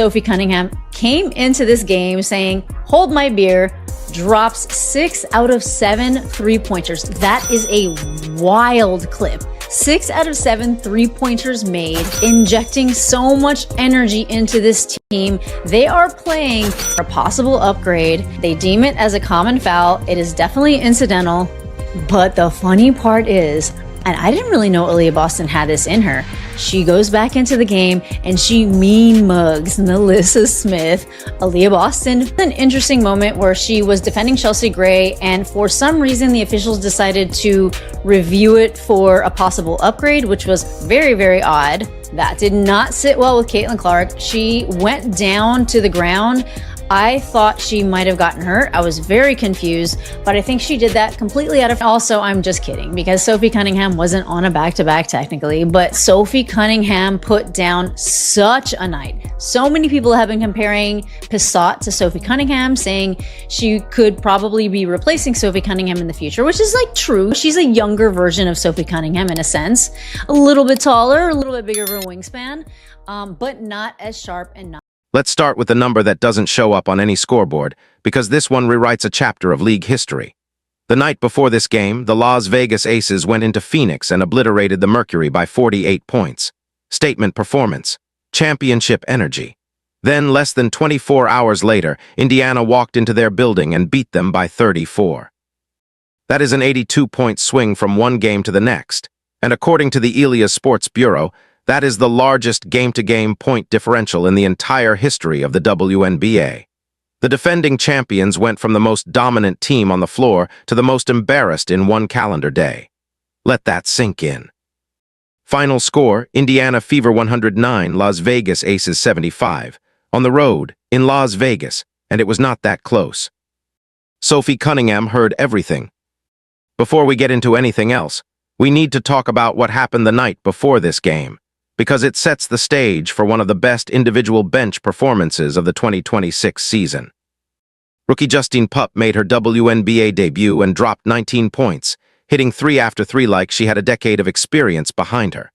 Sophie Cunningham came into this game saying, "Hold my beer," drops 6 out of 7 3-pointers. That is a wild clip. 6 out of 7 3-pointers made, injecting so much energy into this team. They are playing for a possible upgrade. They deem it as a common foul. It is definitely incidental. But the funny part is, and I didn't really know Aliyah Boston had this in her, she goes back into the game and she mean mugs Melissa Smith. Aliyah Boston, an interesting moment where she was defending Chelsea Gray, and for some reason the officials decided to review it for a possible upgrade, which was very, very odd. That did not sit well with Caitlin Clark. She went down to the ground. I thought she might have gotten hurt. I was very confused, but I think she did that completely out of... Also, I'm just kidding, because Sophie Cunningham wasn't on a back-to-back technically, but Sophie Cunningham put down such a night. So many people have been comparing Pissot to Sophie Cunningham, saying she could probably be replacing Sophie Cunningham in the future, which is like true. She's a younger version of Sophie Cunningham in a sense, a little bit taller, a little bit bigger of a wingspan, but not as sharp and not... Let's start with the number that doesn't show up on any scoreboard, because this one rewrites a chapter of league history. The night before this game, the Las Vegas Aces went into Phoenix and obliterated the Mercury by 48 points. Statement performance. Championship energy. Then, less than 24 hours later, Indiana walked into their building and beat them by 34. That is an 82-point swing from one game to the next, and according to the Elias Sports Bureau, that is the largest game-to-game point differential in the entire history of the WNBA. The defending champions went from the most dominant team on the floor to the most embarrassed in one calendar day. Let that sink in. Final score, Indiana Fever 109, Las Vegas Aces 75. On the road, in Las Vegas, and it was not that close. Sophie Cunningham heard everything. Before we get into anything else, we need to talk about what happened the night before this game, because it sets the stage for one of the best individual bench performances of the 2026 season. Rookie Justine Pup made her WNBA debut and dropped 19 points, hitting 3 after 3 like she had a decade of experience behind her.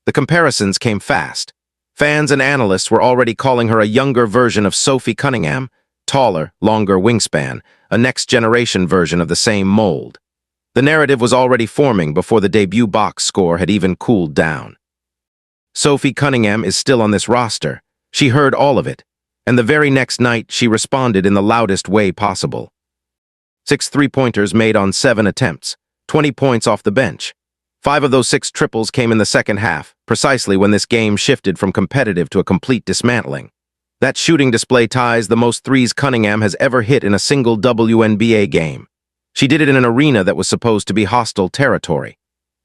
The comparisons came fast. Fans and analysts were already calling her a younger version of Sophie Cunningham, taller, longer wingspan, a next-generation version of the same mold. The narrative was already forming before the debut box score had even cooled down. Sophie Cunningham is still on this roster. She heard all of it, and the very next night she responded in the loudest way possible. 6 3-pointers made on 7 attempts, 20 points off the bench. 5 of those 6 triples came in the second half, precisely when this game shifted from competitive to a complete dismantling. That shooting display ties the most threes Cunningham has ever hit in a single WNBA game. She did it in an arena that was supposed to be hostile territory.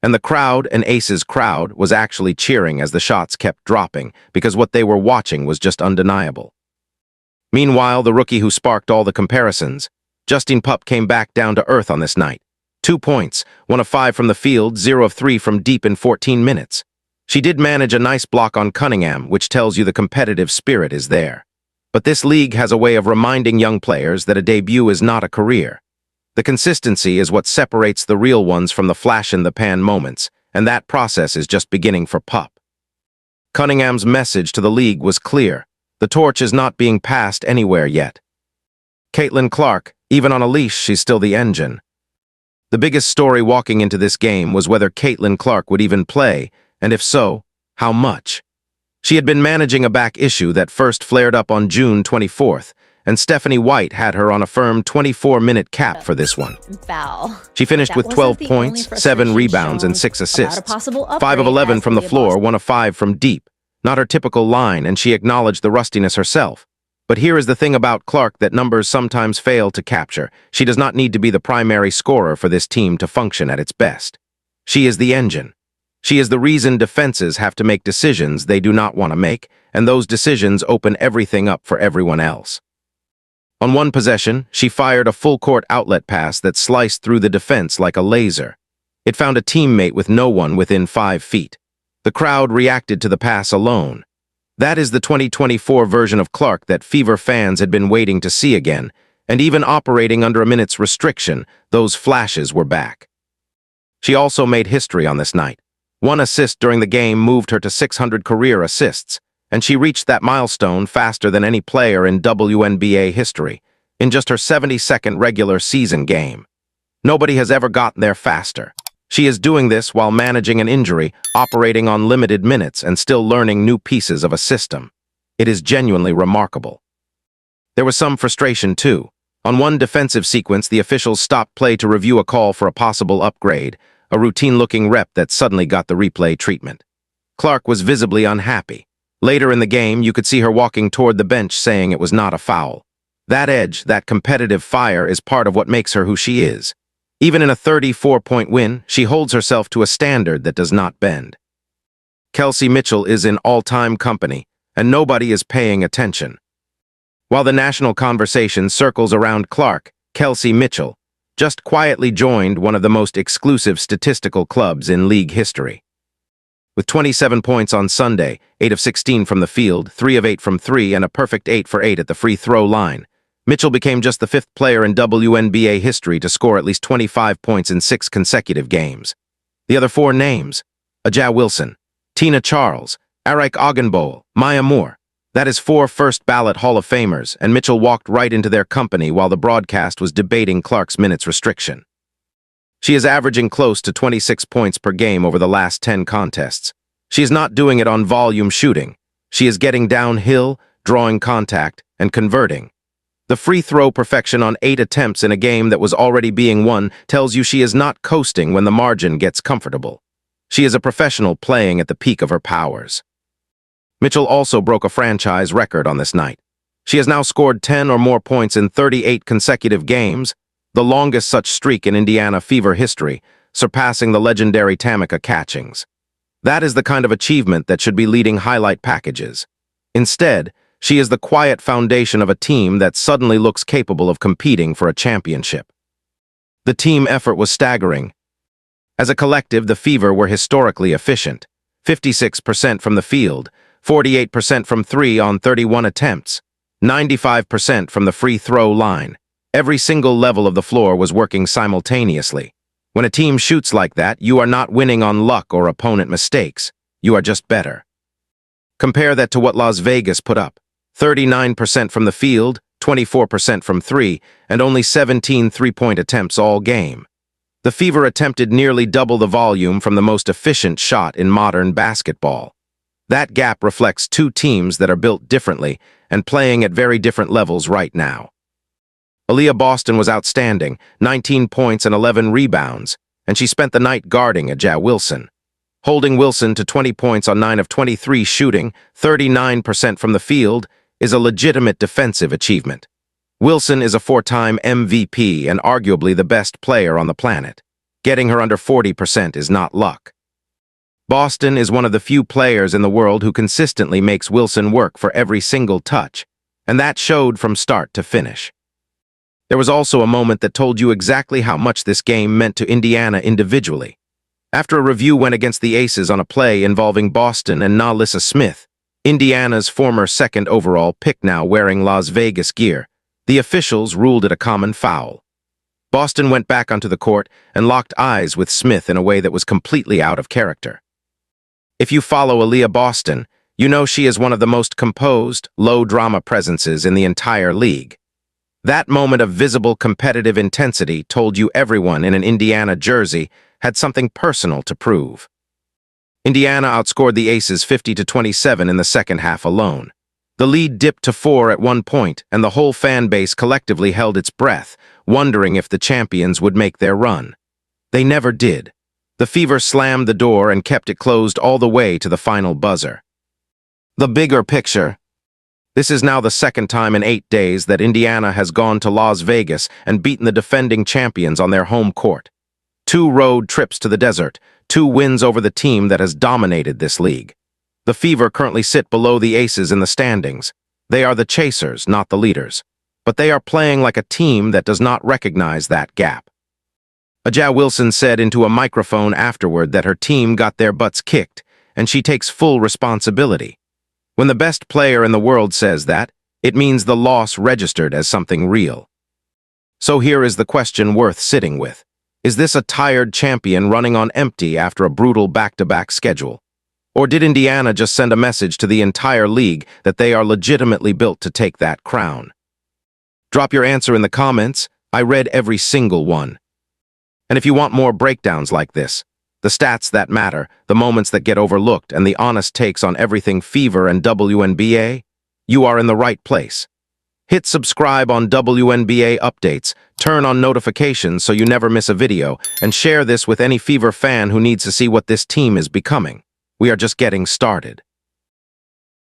And the crowd, an Aces crowd, was actually cheering as the shots kept dropping, because what they were watching was just undeniable. Meanwhile, the rookie who sparked all the comparisons, Justine Pup, came back down to earth on this night. 2 points, 1 of 5 from the field, 0 of 3 from deep in 14 minutes. She did manage a nice block on Cunningham, which tells you the competitive spirit is there. But this league has a way of reminding young players that a debut is not a career. The consistency is what separates the real ones from the flash-in-the-pan moments, and that process is just beginning for Pup. Cunningham's message to the league was clear. The torch is not being passed anywhere yet. Caitlin Clark, even on a leash, she's still the engine. The biggest story walking into this game was whether Caitlin Clark would even play, and if so, how much. She had been managing a back issue that first flared up on June 24th, and Stephanie White had her on a firm 24-minute cap for this one. Foul. She finished with 12 points, 7 rebounds, and 6 assists. 5 of 11 from the floor, 1 of 5 from deep. Not her typical line, and she acknowledged the rustiness herself. But here is the thing about Clark that numbers sometimes fail to capture. She does not need to be the primary scorer for this team to function at its best. She is the engine. She is the reason defenses have to make decisions they do not want to make, and those decisions open everything up for everyone else. On one possession, she fired a full-court outlet pass that sliced through the defense like a laser. It found a teammate with no one within 5 feet. The crowd reacted to the pass alone. That is the 2024 version of Clark that Fever fans had been waiting to see again, and even operating under a minute's restriction, those flashes were back. She also made history on this night. 1 assist during the game moved her to 600 career assists. and she reached that milestone faster than any player in WNBA history, in just her 72nd regular season game. Nobody has ever gotten there faster. She is doing this while managing an injury, operating on limited minutes, and still learning new pieces of a system. It is genuinely remarkable. There was some frustration, too. On one defensive sequence, the officials stopped play to review a call for a possible upgrade, a routine-looking rep that suddenly got the replay treatment. Clark was visibly unhappy. Later in the game, you could see her walking toward the bench saying it was not a foul. That edge, that competitive fire, is part of what makes her who she is. Even in a 34-point win, she holds herself to a standard that does not bend. Kelsey Mitchell is in all-time company, and nobody is paying attention. While the national conversation circles around Clark, Kelsey Mitchell just quietly joined one of the most exclusive statistical clubs in league history. With 27 points on Sunday, 8 of 16 from the field, 3 of 8 from 3, and a perfect 8 for 8 at the free throw line, Mitchell became just the 5th player in WNBA history to score at least 25 points in 6 consecutive games. The other 4 names: Aliyah Wilson, Tina Charles, Arik Ogunbowl, Maya Moore. That is 4 first-ballot Hall of Famers, and Mitchell walked right into their company while the broadcast was debating Clark's minutes restriction. She is averaging close to 26 points per game over the last 10 contests. She is not doing it on volume shooting. She is getting downhill, drawing contact, and converting. The free throw perfection on 8 attempts in a game that was already being won tells you she is not coasting when the margin gets comfortable. She is a professional playing at the peak of her powers. Mitchell also broke a franchise record on this night. She has now scored 10 or more points in 38 consecutive games, the longest such streak in Indiana Fever history, surpassing the legendary Tamika Catchings. That is the kind of achievement that should be leading highlight packages. Instead, she is the quiet foundation of a team that suddenly looks capable of competing for a championship. The team effort was staggering. As a collective, the Fever were historically efficient. 56% from the field, 48% from 3 on 31 attempts, 95% from the free throw line. Every single level of the floor was working simultaneously. When a team shoots like that, you are not winning on luck or opponent mistakes. You are just better. Compare that to what Las Vegas put up. 39% from the field, 24% from 3, and only 17 three-point attempts all game. The Fever attempted nearly double the volume from the most efficient shot in modern basketball. That gap reflects 2 teams that are built differently and playing at very different levels right now. Aliyah Boston was outstanding, 19 points and 11 rebounds, and she spent the night guarding Aliyah Wilson. Holding Wilson to 20 points on 9 of 23 shooting, 39% from the field, is a legitimate defensive achievement. Wilson is a 4-time MVP and arguably the best player on the planet. Getting her under 40% is not luck. Boston is one of the few players in the world who consistently makes Wilson work for every single touch, and that showed from start to finish. There was also a moment that told you exactly how much this game meant to Indiana individually. After a review went against the Aces on a play involving Boston and Nalissa Smith, Indiana's former 2nd overall pick now wearing Las Vegas gear, the officials ruled it a common foul. Boston went back onto the court and locked eyes with Smith in a way that was completely out of character. If you follow Aliyah Boston, you know she is one of the most composed, low-drama presences in the entire league. That moment of visible competitive intensity told you everyone in an Indiana jersey had something personal to prove. Indiana outscored the Aces 50-27 in the second half alone. The lead dipped to 4 at one point, and the whole fan base collectively held its breath, wondering if the champions would make their run. They never did. The Fever slammed the door and kept it closed all the way to the final buzzer. The bigger picture. This is now the 2nd time in 8 days that Indiana has gone to Las Vegas and beaten the defending champions on their home court. 2 road trips to the desert, 2 wins over the team that has dominated this league. The Fever currently sit below the Aces in the standings. They are the chasers, not the leaders. But they are playing like a team that does not recognize that gap. Aliyah Wilson said into a microphone afterward that her team got their butts kicked, and she takes full responsibility. When the best player in the world says that, it means the loss registered as something real. So here is the question worth sitting with. Is this a tired champion running on empty after a brutal back-to-back schedule? Or did Indiana just send a message to the entire league that they are legitimately built to take that crown? Drop your answer in the comments. I read every single one. And if you want more breakdowns like this, the stats that matter, the moments that get overlooked, and the honest takes on everything Fever and WNBA, you are in the right place. Hit subscribe on WNBA updates, turn on notifications so you never miss a video, and share this with any Fever fan who needs to see what this team is becoming. We are just getting started.